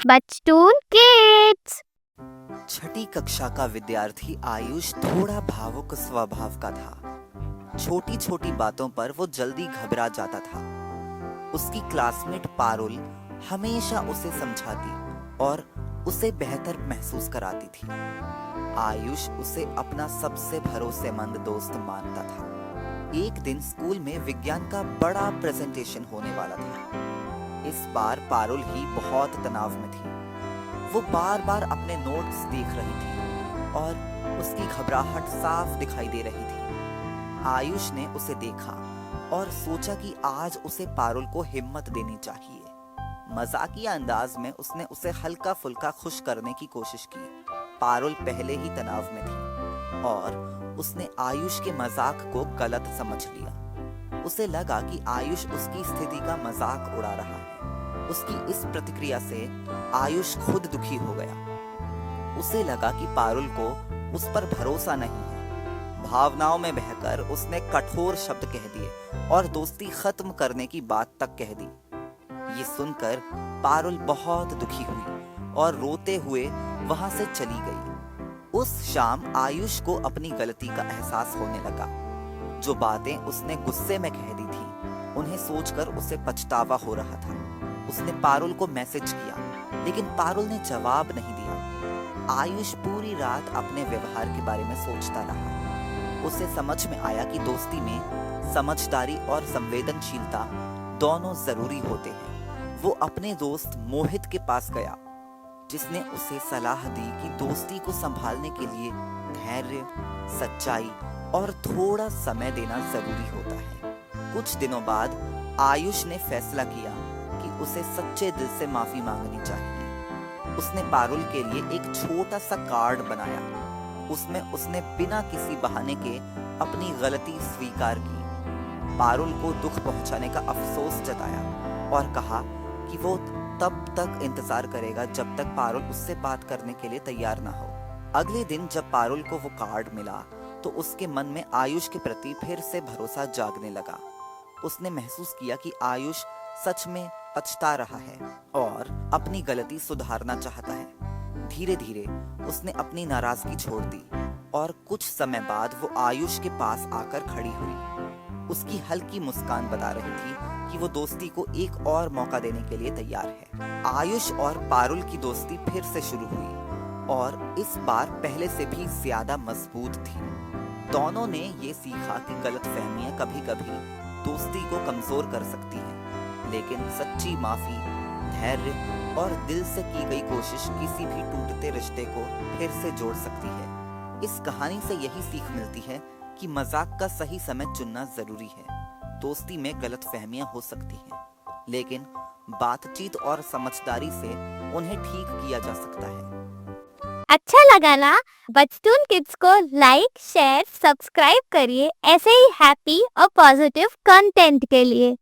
बचतून kids. छठी कक्षा का विद्यार्थी आयुष थोड़ा भावुक स्वभाव का था। छोटी छोटी बातों पर वो जल्दी घबरा जाता था। उसकी क्लासमेट पारुल हमेशा उसे समझाती और उसे बेहतर महसूस कराती थी। आयुष उसे अपना सबसे भरोसेमंद दोस्त मानता था। एक दिन स्कूल में विज्ञान का बड़ा प्रेजेंटेशन होने वाला था। इस बार पारुल ही बहुत तनाव में थी। वो बार बार अपने नोट्स देख रही थी और उसकी घबराहट साफ दिखाई दे रही थी। आयुष ने उसे देखा और सोचा कि आज उसे पारुल को हिम्मत देनी चाहिए। मजाकिया अंदाज में उसने उसे हल्का फुल्का खुश करने की कोशिश की। पारुल पहले ही तनाव में थी और उसने आयुष के मजाक को गलत समझ लिया। उसे लगा कि आयुष उसकी स्थिति का मजाक उड़ा रहा है। उसकी इस प्रतिक्रिया से आयुष खुद दुखी हो गया। उसे लगा कि पारुल को उस पर भरोसा नहीं है। भावनाओं में बहकर उसने कठोर शब्द कह दिए और दोस्ती खत्म करने की बात तक कह दी। ये सुनकर पारुल बहुत दुखी हुई और रोते हुए वहां से चली गई। उस शाम आयुष को अपनी गलती का एहसास होने लगा। जो बातें उसने गुस्से में कह दी थी, उन्हें सोचकर उसे पछतावा हो रहा था। उसने पारुल को मैसेज किया, लेकिन पारुल ने जवाब नहीं दिया। आयुष पूरी रात अपने व्यवहार के बारे में सोचता रहा। उसे समझ में आया कि दोस्ती में समझदारी और संवेदनशीलता दोनों जरूरी होते हैं। वो अपने दोस्त मोहित के पास गया, जिसने उसे सलाह दी कि दोस्ती को संभालने के लिए धैर्य, सच्चाई और थोड़ा समय देना जरूरी होता है। कुछ दिनों बाद आयुष ने फैसला किया कि उसे सच्चे दिल से माफी मांगनी चाहिए। उसने पारुल के लिए एक छोटा सा कार्ड बनाया। उसमें उसने बिना किसी बहाने के अपनी गलती स्वीकार की, पारुल को दुख पहुंचाने का अफसोस जताया और कहा कि वो तब तक इंतजार करेगा जब तक पारुल उससे बात करने के लिए तैयार ना हो। अगले दिन जब पारुल को वो कार्ड मिला तो उसके मन में आयुष के प्रति फिर से भरोसा जागने लगा। उसने महसूस किया कि आयुष सच में पछता रहा है और अपनी गलती सुधारना चाहता है। धीरे धीरे उसने अपनी नाराजगी छोड़ दी और कुछ समय बाद वो आयुष के पास आकर खड़ी हुई। उसकी हल्की मुस्कान बता रही थी कि वो दोस्ती को एक और मौका देने के लिए तैयार है। आयुष और पारुल की दोस्ती फिर से शुरू हुई और इस बार पहले से भी ज्यादा मजबूत थी। दोनों ने ये सीखा कि गलतफहमियां कभी-कभी दोस्ती को कमजोर कर सकती हैं, लेकिन सच्ची माफी, धैर्य और दिल से की गई कोशिश किसी भी टूटते रिश्ते को फिर से जोड़ सकती है। इस कहानी से यही सीख मिलती है कि मजाक का सही समय चुनना जरूरी है। दोस्ती में गलतफहमियां हो सकती हैं, लेकिन बातचीत और समझदारी से उन्हें ठीक किया जा सकता है। अच्छा लगा ना? बचतून किड्स को लाइक, शेयर, सब्सक्राइब करिए ऐसे ही हैप्पी और पॉजिटिव कंटेंट के लिए।